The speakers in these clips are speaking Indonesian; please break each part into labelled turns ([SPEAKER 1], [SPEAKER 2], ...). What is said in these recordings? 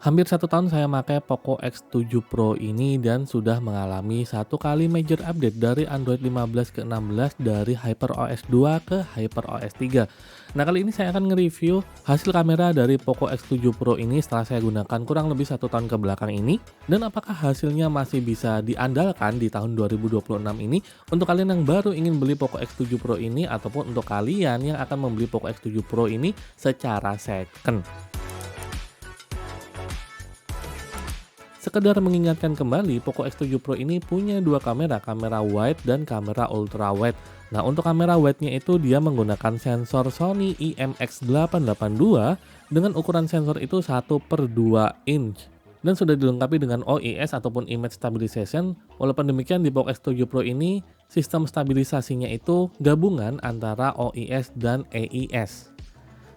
[SPEAKER 1] Hampir 1 tahun saya pakai Poco X7 Pro ini dan sudah mengalami 1 kali major update dari Android 15 ke 16 dari HyperOS 2 ke HyperOS 3. Nah, kali ini saya akan nge-review hasil kamera dari Poco X7 Pro ini setelah saya gunakan kurang lebih 1 tahun ke belakang ini, dan apakah hasilnya masih bisa diandalkan di tahun 2026 ini untuk kalian yang baru ingin beli Poco X7 Pro ini ataupun untuk kalian yang akan membeli Poco X7 Pro ini secara second. Sekedar mengingatkan kembali, Poco X7 Pro ini punya dua kamera wide dan kamera ultra wide. Nah, untuk kamera wide-nya itu dia menggunakan sensor Sony IMX882 dengan ukuran sensor itu 1/2 inch. Dan sudah dilengkapi dengan OIS ataupun Image Stabilization. Walaupun demikian, di Poco X7 Pro ini sistem stabilisasinya itu gabungan antara OIS dan EIS.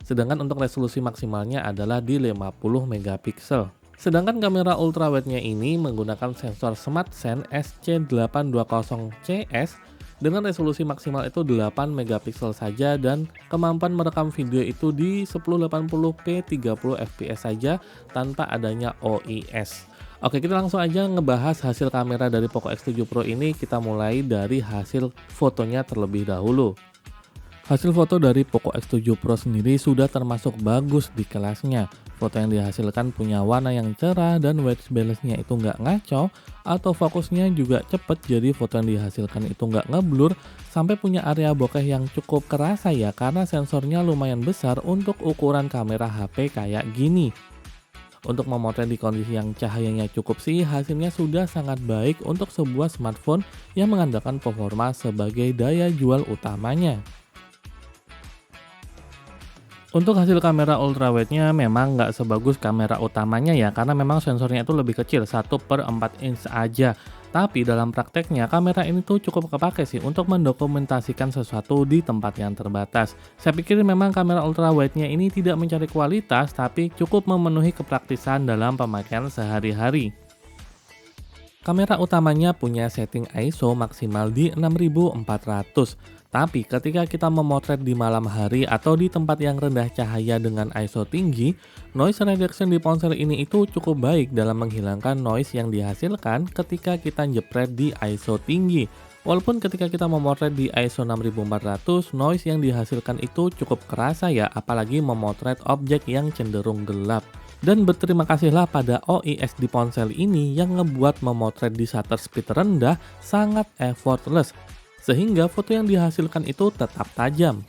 [SPEAKER 1] Sedangkan untuk resolusi maksimalnya adalah di 50 megapiksel. Sedangkan kamera ultrawide-nya ini menggunakan sensor SmartSense SC820CS dengan resolusi maksimal itu 8 megapiksel saja dan kemampuan merekam video itu di 1080p 30 fps saja tanpa adanya OIS. Oke, kita langsung aja ngebahas hasil kamera dari Poco X7 Pro ini. Kita mulai dari hasil fotonya terlebih dahulu. Hasil foto dari Poco X7 Pro sendiri sudah termasuk bagus di kelasnya. Foto yang dihasilkan punya warna yang cerah dan white balance-nya itu nggak ngaco, atau fokusnya juga cepet, jadi foto yang dihasilkan itu nggak ngeblur, sampai punya area bokeh yang cukup kerasa ya karena sensornya lumayan besar untuk ukuran kamera HP kayak gini. Untuk memotret di kondisi yang cahayanya cukup sih, hasilnya sudah sangat baik untuk sebuah smartphone yang mengandalkan performa sebagai daya jual utamanya. Untuk hasil kamera ultrawide-nya memang nggak sebagus kamera utamanya ya, karena memang sensornya itu lebih kecil, 1/4 inch aja. Tapi dalam prakteknya kamera ini tuh cukup kepake sih untuk mendokumentasikan sesuatu di tempat yang terbatas. Saya pikir memang kamera ultrawide-nya ini tidak mencari kualitas, tapi cukup memenuhi kepraktisan dalam pemakaian sehari-hari. Kamera utamanya punya setting ISO maksimal di 6400. Tapi ketika kita memotret di malam hari atau di tempat yang rendah cahaya dengan ISO tinggi, noise reduction di ponsel ini itu cukup baik dalam menghilangkan noise yang dihasilkan ketika kita jepret di ISO tinggi. Walaupun ketika kita memotret di ISO 6400, noise yang dihasilkan itu cukup kerasa ya, apalagi memotret objek yang cenderung gelap. Dan berterima kasihlah pada OIS di ponsel ini yang ngebuat memotret di shutter speed rendah sangat effortless, sehingga foto yang dihasilkan itu tetap tajam.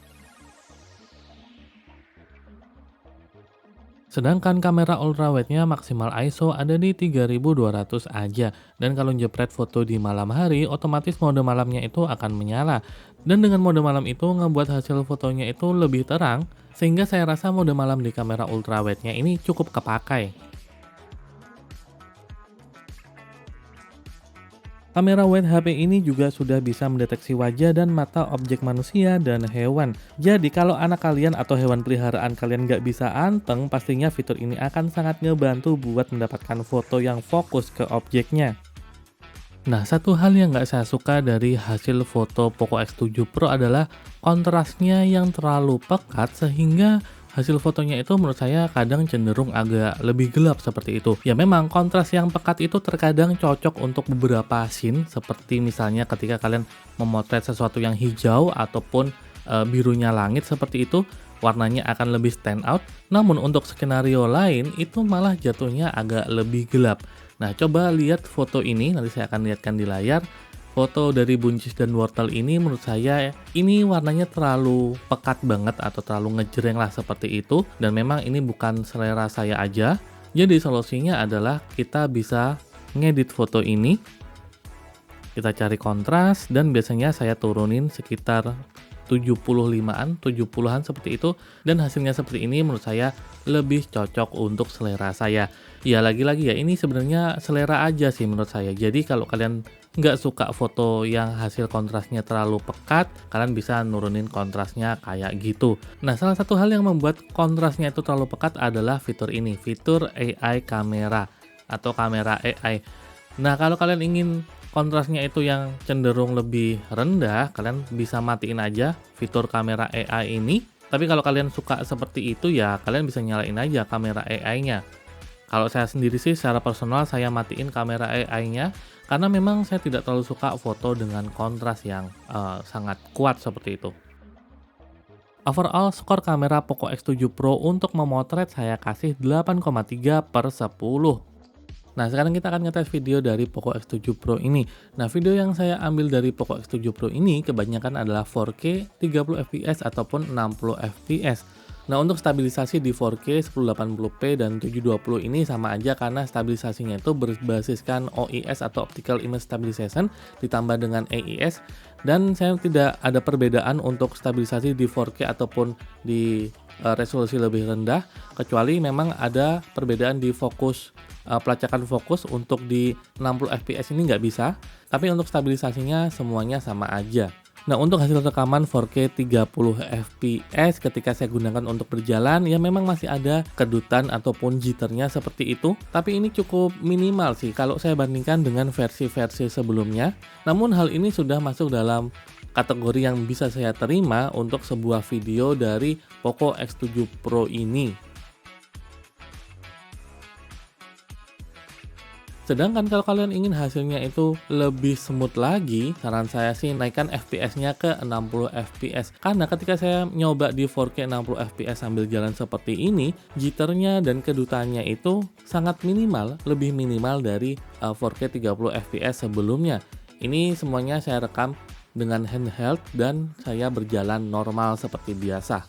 [SPEAKER 1] Sedangkan kamera ultrawide-nya maksimal ISO ada di 3200 aja, dan kalau jepret foto di malam hari, otomatis mode malamnya itu akan menyala. Dan dengan mode malam itu ngebuat hasil fotonya itu lebih terang, sehingga saya rasa mode malam di kamera ultrawide-nya ini cukup kepakai. Kamera wide HP ini juga sudah bisa mendeteksi wajah dan mata objek manusia dan hewan. Jadi kalau anak kalian atau hewan peliharaan kalian nggak bisa anteng, pastinya fitur ini akan sangat ngebantu buat mendapatkan foto yang fokus ke objeknya. Nah, satu hal yang nggak saya suka dari hasil foto Poco X7 Pro adalah kontrasnya yang terlalu pekat, sehingga hasil fotonya itu menurut saya kadang cenderung agak lebih gelap seperti itu. Ya memang kontras yang pekat itu terkadang cocok untuk beberapa scene, seperti misalnya ketika kalian memotret sesuatu yang hijau ataupun birunya langit seperti itu, warnanya akan lebih stand out. Namun untuk skenario lain itu malah jatuhnya agak lebih gelap. Nah, coba lihat foto ini, nanti saya akan lihatkan di layar. Foto dari buncis dan wortel ini menurut saya ini warnanya terlalu pekat banget atau terlalu ngejreng lah seperti itu, dan memang ini bukan selera saya aja. Jadi solusinya adalah kita bisa ngedit foto ini, kita cari kontras, dan biasanya saya turunin sekitar 75-an, 70-an seperti itu, dan hasilnya seperti ini menurut saya lebih cocok untuk selera saya. Ya lagi-lagi ya, ini sebenarnya selera aja sih menurut saya. Jadi kalau kalian nggak suka foto yang hasil kontrasnya terlalu pekat, kalian bisa nurunin kontrasnya kayak gitu. Nah, salah satu hal yang membuat kontrasnya itu terlalu pekat adalah fitur ini, fitur AI kamera atau kamera AI. Nah, kalau kalian ingin kontrasnya itu yang cenderung lebih rendah, kalian bisa matiin aja fitur kamera AI ini. Tapi kalau kalian suka seperti itu ya, kalian bisa nyalain aja kamera AI-nya. Kalau saya sendiri sih secara personal saya matiin kamera AI-nya karena memang saya tidak terlalu suka foto dengan kontras yang sangat kuat seperti itu. Overall skor kamera Poco X7 Pro untuk memotret saya kasih 8,3/10. Nah, sekarang kita akan ngetes video dari Poco X7 Pro ini. Nah, video yang saya ambil dari Poco X7 Pro ini kebanyakan adalah 4K 30 fps ataupun 60 fps. Nah, untuk stabilisasi di 4K 1080p dan 720 ini sama aja karena stabilisasinya itu berbasiskan OIS atau Optical Image Stabilization ditambah dengan AIS, dan saya tidak ada perbedaan untuk stabilisasi di 4K ataupun di resolusi lebih rendah, kecuali memang ada perbedaan di fokus, pelacakan fokus untuk di 60 fps ini nggak bisa, tapi untuk stabilisasinya semuanya sama aja. Nah, untuk hasil rekaman 4K 30 fps ketika saya gunakan untuk berjalan, ya memang masih ada kedutan ataupun jitternya seperti itu, tapi ini cukup minimal sih kalau saya bandingkan dengan versi-versi sebelumnya. Namun hal ini sudah masuk dalam kategori yang bisa saya terima untuk sebuah video dari Poco X7 Pro ini. Sedangkan kalau kalian ingin hasilnya itu lebih smooth lagi, saran saya sih naikkan FPS-nya ke 60 fps. Karena ketika saya nyoba di 4K 60 fps sambil jalan seperti ini, jitternya dan kedutannya itu sangat minimal, lebih minimal dari 4K 30 fps sebelumnya. Ini semuanya saya rekam dengan handheld dan saya berjalan normal seperti biasa.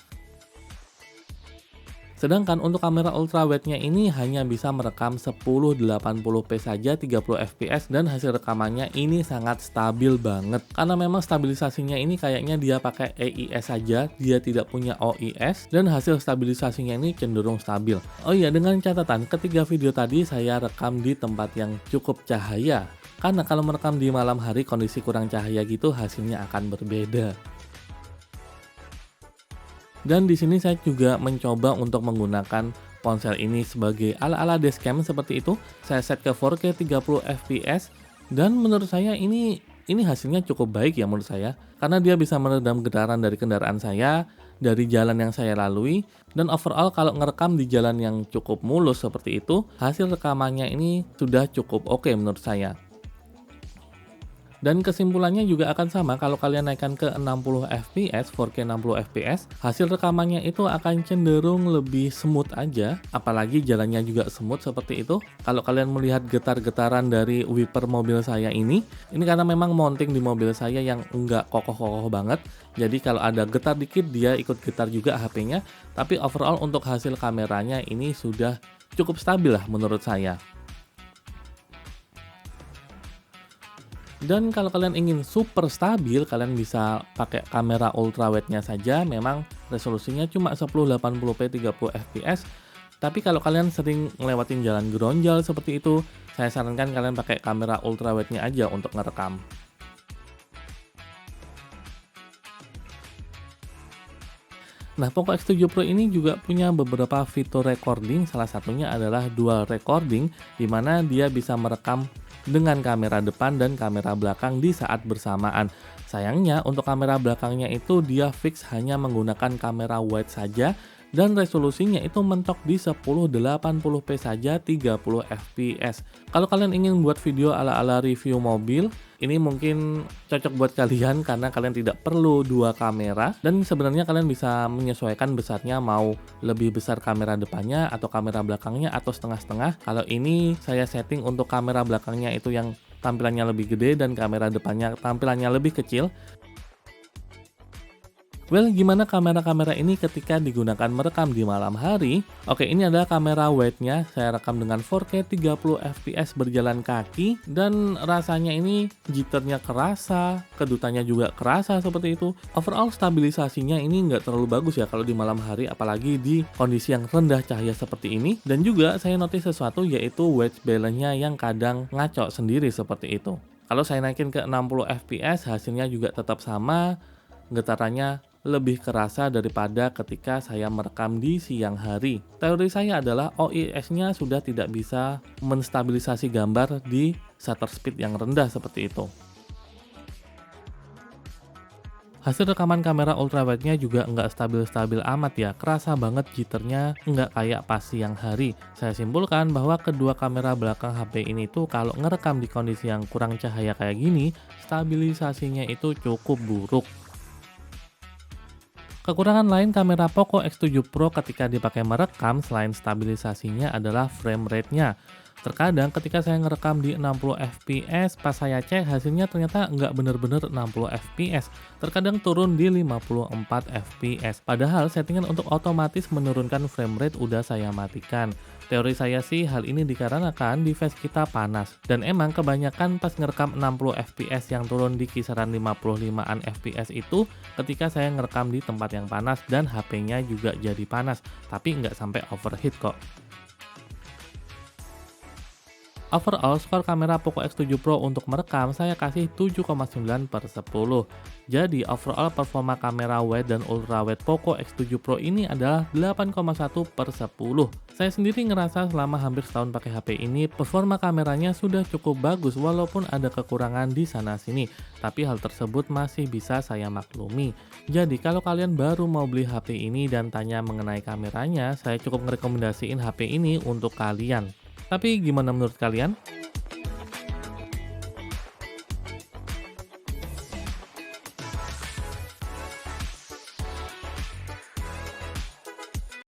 [SPEAKER 1] Sedangkan untuk kamera ultrawide-nya ini hanya bisa merekam 1080p saja 30 fps, dan hasil rekamannya ini sangat stabil banget. Karena memang stabilisasinya ini kayaknya dia pakai AIS saja, dia tidak punya OIS, dan hasil stabilisasinya ini cenderung stabil. Oh iya, dengan catatan ketiga video tadi saya rekam di tempat yang cukup cahaya. Karena kalau merekam di malam hari kondisi kurang cahaya gitu hasilnya akan berbeda. Dan di sini saya juga mencoba untuk menggunakan ponsel ini sebagai ala-ala dashcam seperti itu. Saya set ke 4K 30 fps, dan menurut saya ini hasilnya cukup baik ya menurut saya. Karena dia bisa meredam getaran dari kendaraan saya, dari jalan yang saya lalui, dan overall kalau ngerekam di jalan yang cukup mulus seperti itu, hasil rekamannya ini sudah cukup oke menurut saya. Dan kesimpulannya juga akan sama kalau kalian naikkan ke 60 fps, 4K 60 fps, hasil rekamannya itu akan cenderung lebih smooth aja, apalagi jalannya juga smooth seperti itu. Kalau kalian melihat getar-getaran dari wiper mobil saya ini karena memang mounting di mobil saya yang enggak kokoh-kokoh banget, jadi kalau ada getar dikit dia ikut getar juga HP-nya, tapi overall untuk hasil kameranya ini sudah cukup stabil lah menurut saya. Dan kalau kalian ingin super stabil, kalian bisa pakai kamera ultrawide-nya saja. Memang resolusinya cuma 1080p 30 fps. Tapi kalau kalian sering ngelewatin jalan geronjal seperti itu, saya sarankan kalian pakai kamera ultrawide-nya aja untuk ngerekam. Nah, Poco X7 Pro ini juga punya beberapa fitur recording, salah satunya adalah dual recording, di mana dia bisa merekam dengan kamera depan dan kamera belakang di saat bersamaan. Sayangnya untuk kamera belakangnya itu dia fix hanya menggunakan kamera wide saja, dan resolusinya itu mentok di 1080p saja 30 fps. Kalau kalian ingin buat video ala-ala review mobil, ini mungkin cocok buat kalian karena kalian tidak perlu dua kamera, dan sebenarnya kalian bisa menyesuaikan besarnya, mau lebih besar kamera depannya atau kamera belakangnya atau setengah-setengah. Kalau ini saya setting untuk kamera belakangnya itu yang tampilannya lebih gede dan kamera depannya tampilannya lebih kecil. Well, gimana kamera-kamera ini ketika digunakan merekam di malam hari? Oke, ini adalah kamera wide-nya. Saya rekam dengan 4K 30 fps berjalan kaki, dan rasanya ini jitternya kerasa, kedutannya juga kerasa seperti itu. Overall stabilisasinya ini nggak terlalu bagus ya kalau di malam hari, apalagi di kondisi yang rendah cahaya seperti ini. Dan juga saya notice sesuatu, yaitu white balance-nya yang kadang ngaco sendiri seperti itu. Kalau saya naikin ke 60 fps, hasilnya juga tetap sama, getarannya lebih kerasa daripada ketika saya merekam di siang hari. Teori saya adalah OIS-nya sudah tidak bisa menstabilisasi gambar di shutter speed yang rendah seperti itu. Hasil rekaman kamera ultrawide-nya juga nggak stabil-stabil amat ya, kerasa banget jitternya nggak kayak pas siang hari. Saya simpulkan bahwa kedua kamera belakang HP ini tuh kalau ngerekam di kondisi yang kurang cahaya kayak gini, stabilisasinya itu cukup buruk. Kekurangan lain kamera Poco X7 Pro ketika dipakai merekam selain stabilisasinya adalah frame rate-nya. Terkadang ketika saya ngerekam di 60 fps, pas saya cek hasilnya ternyata nggak bener-bener 60 fps. Terkadang turun di 54 fps. Padahal settingan untuk otomatis menurunkan frame rate udah saya matikan. Teori saya sih hal ini dikarenakan device kita panas. Dan emang kebanyakan pas ngerekam 60 fps yang turun di kisaran 55an fps itu ketika saya ngerekam di tempat yang panas dan HP-nya juga jadi panas. Tapi nggak sampai overheat kok. Overall, skor kamera Poco X7 Pro untuk merekam saya kasih 7,9/10. Jadi, overall performa kamera wide dan ultrawide Poco X7 Pro ini adalah 8,1/10. Saya sendiri ngerasa selama hampir setahun pakai HP ini, performa kameranya sudah cukup bagus walaupun ada kekurangan di sana-sini. Tapi hal tersebut masih bisa saya maklumi. Jadi, kalau kalian baru mau beli HP ini dan tanya mengenai kameranya, saya cukup ngerekomendasiin HP ini untuk kalian. Tapi gimana menurut kalian?